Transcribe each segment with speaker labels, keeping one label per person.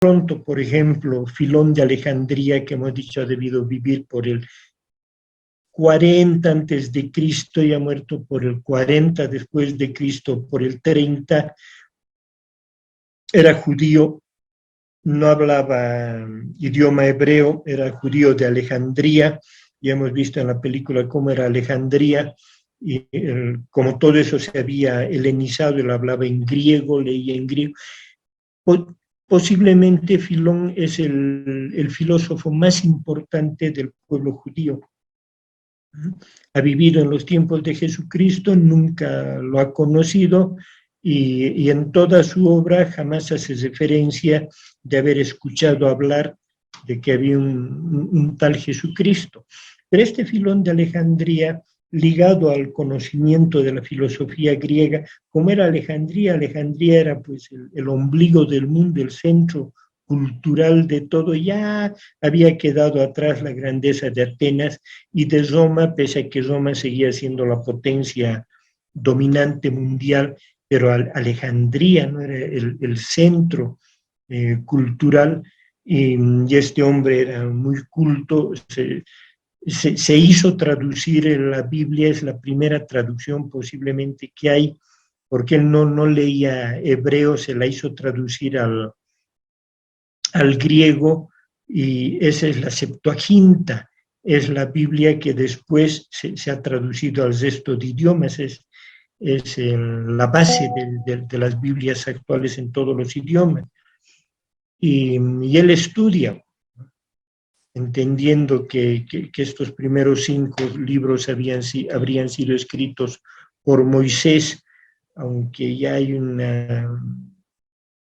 Speaker 1: pronto, por ejemplo, Filón de Alejandría, que hemos dicho ha debido vivir por el 40 antes de Cristo y ha muerto por el 40 después de Cristo, por el 30, era judío, no hablaba idioma hebreo, era judío de Alejandría, ya hemos visto en la película cómo era Alejandría, y como todo eso se había helenizado, él hablaba en griego, leía en griego. Posiblemente Filón es el filósofo más importante del pueblo judío. Ha vivido en los tiempos de Jesucristo, nunca lo ha conocido, y en toda su obra jamás hace referencia de haber escuchado hablar de que había un tal Jesucristo. Pero este Filón de Alejandría, ligado al conocimiento de la filosofía griega, como era Alejandría era pues el ombligo del mundo, el centro cultural de todo, ya había quedado atrás la grandeza de Atenas y de Roma, pese a que Roma seguía siendo la potencia dominante mundial, pero Alejandría no era el centro cultural, y este hombre era muy culto, se hizo traducir en la Biblia, es la primera traducción posiblemente que hay, porque él no leía hebreo, se la hizo traducir al griego, y esa es la Septuaginta, es la Biblia que después se ha traducido al resto de idiomas, es la base de las Biblias actuales en todos los idiomas. Y él estudia, entendiendo que estos primeros 5 libros habrían sido escritos por Moisés, aunque ya hay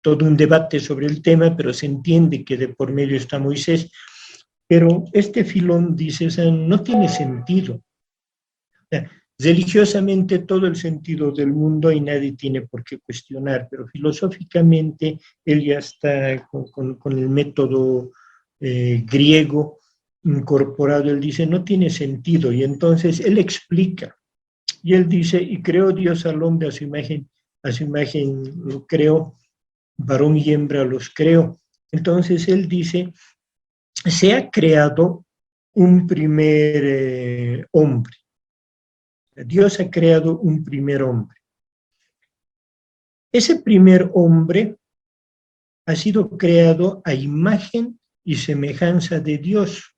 Speaker 1: todo un debate sobre el tema, pero se entiende que de por medio está Moisés. Pero este Filón dice, o sea, no tiene sentido. O sea, religiosamente todo el sentido del mundo y nadie tiene por qué cuestionar, pero filosóficamente él ya está con el método griego incorporado. Él dice, no tiene sentido, y entonces él explica, y él dice, y creó Dios al hombre a su imagen lo creó, varón y hembra los creó. Entonces él dice, se ha creado un primer hombre. Dios ha creado un primer hombre. Ese primer hombre ha sido creado a imagen y semejanza de Dios.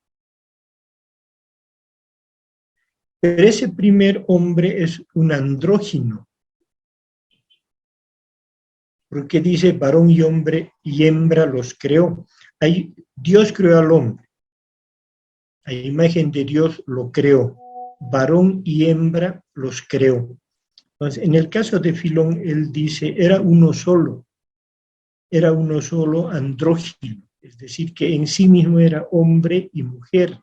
Speaker 1: Pero ese primer hombre es un andrógino, porque dice varón y hombre y hembra los creó. Dios creó al hombre, a imagen de Dios lo creó, varón y hembra los creó. Entonces, en el caso de Filón, él dice, era uno solo andrógino, es decir, que en sí mismo era hombre y mujer,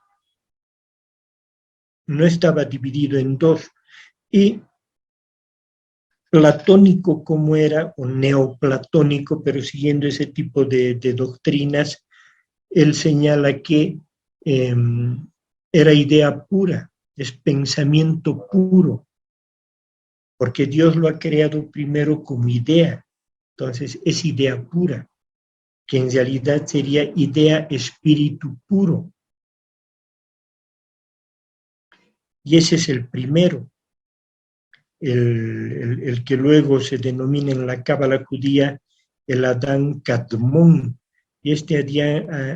Speaker 1: no estaba dividido en dos. Y platónico como era, o neoplatónico, pero siguiendo ese tipo de doctrinas, él señala que era idea pura, es pensamiento puro, porque Dios lo ha creado primero como idea, entonces es idea pura, que en realidad sería idea espíritu puro. Y ese es el primero, el que luego se denomina en la cábala judía el Adán Kadmón. Y este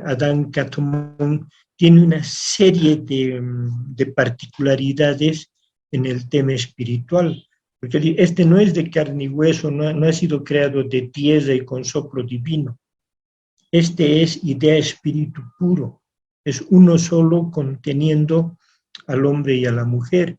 Speaker 1: Adán Kadmón tiene una serie de particularidades en el tema espiritual, porque este no es de carne y hueso, no ha sido creado de tierra y con soplo divino. Este es idea espíritu puro, es uno solo conteniendo al hombre y a la mujer.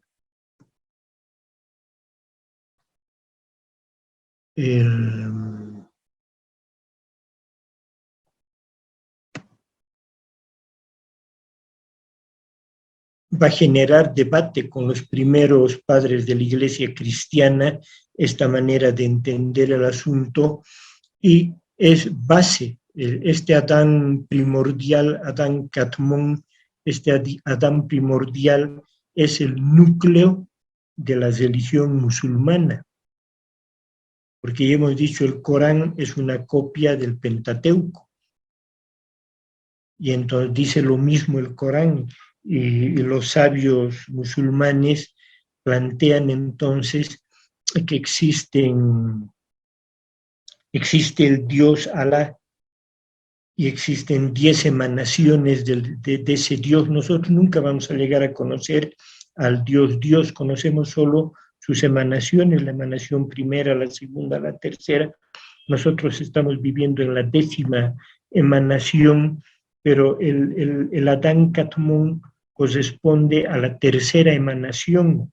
Speaker 1: Va a generar debate con los primeros padres de la Iglesia cristiana esta manera de entender el asunto, y es base, este Adán primordial, Adán Kadmón, este Adán primordial es el núcleo de la religión musulmana, porque ya hemos dicho, el Corán es una copia del Pentateuco, y entonces dice lo mismo el Corán, y los sabios musulmanes plantean entonces que existe el Dios Alá, y existen 10 emanaciones de ese Dios. Nosotros nunca vamos a llegar a conocer al Dios, conocemos solo sus emanaciones, la emanación primera, la segunda, la tercera. Nosotros estamos viviendo en la 10ª emanación, pero el Adán Katmón corresponde a la 3ª emanación,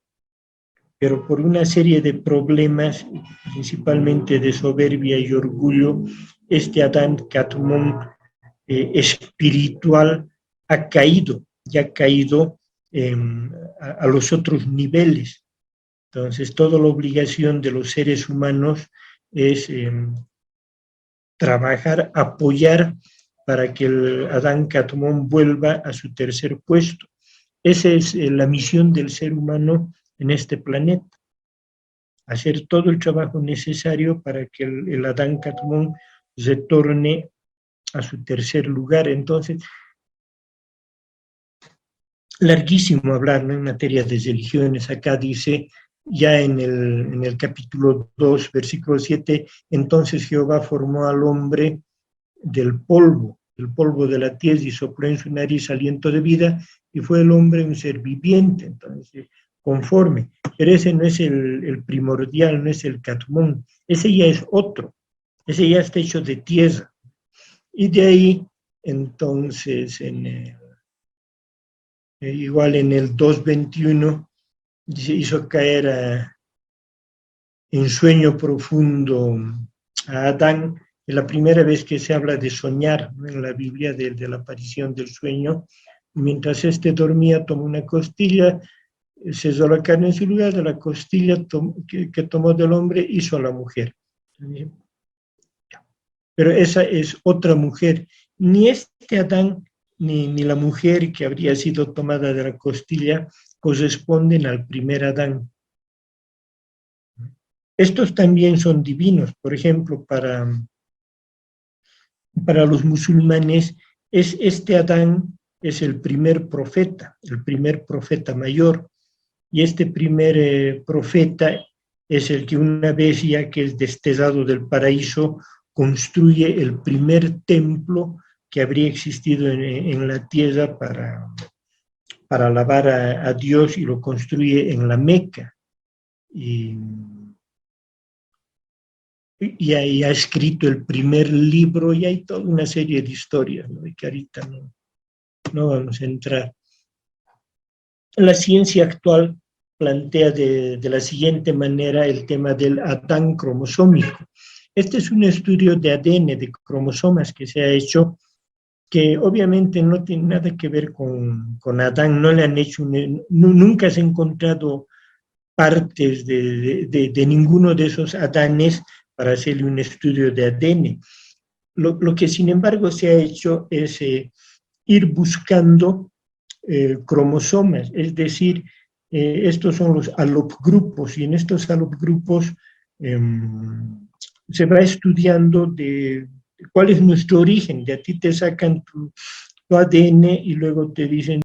Speaker 1: pero por una serie de problemas, principalmente de soberbia y orgullo, este Adán Katmón espiritual ha caído, y ha caído a los otros niveles. Entonces, toda la obligación de los seres humanos es trabajar, apoyar para que el Adán Katmón vuelva a su 3er puesto. Esa es la misión del ser humano en este planeta. Hacer todo el trabajo necesario para que el Adán Katmón retorne a su 3er lugar. Entonces, larguísimo hablar, ¿no?, en materia de religiones. Acá dice, ya en el capítulo 2, versículo 7, entonces Jehová formó al hombre del polvo de la tierra, y sopló en su nariz aliento de vida, y fue el hombre un ser viviente. Entonces, conforme. Pero ese no es el primordial, no es el Katmón. Ese ya es otro. Ese ya está hecho de tierra. Y de ahí, entonces, igual en el 2.21, se hizo caer en sueño profundo a Adán. Es la primera vez que se habla de soñar, ¿no?, en la Biblia, de la aparición del sueño. Mientras éste dormía, tomó una costilla, cesó la carne en su lugar, de la costilla que tomó del hombre, hizo a la mujer. Pero esa es otra mujer. Ni este Adán, ni la mujer que habría sido tomada de la costilla corresponden al primer Adán. Estos también son divinos. Por ejemplo, para los musulmanes, este Adán es el primer profeta mayor, y este primer profeta es el que, una vez ya que es desterrado del paraíso, construye el primer templo que habría existido en la tierra para alabar a Dios, y lo construye en la Meca. Y ahí ha escrito el primer libro, y hay toda una serie de historias, ¿no?, que ahorita no vamos a entrar. La ciencia actual plantea de la siguiente manera el tema del Adán cromosómico. Este es un estudio de ADN, de cromosomas, que se ha hecho, que obviamente no tiene nada que ver con Adán. No le han hecho, nunca se han encontrado partes de ninguno de esos Adanes para hacerle un estudio de ADN. Lo que sin embargo se ha hecho es ir buscando cromosomas, es decir, estos son los alopgrupos, y en estos alopgrupos se va estudiando de cuál es nuestro origen. De a ti te sacan tu ADN y luego te dicen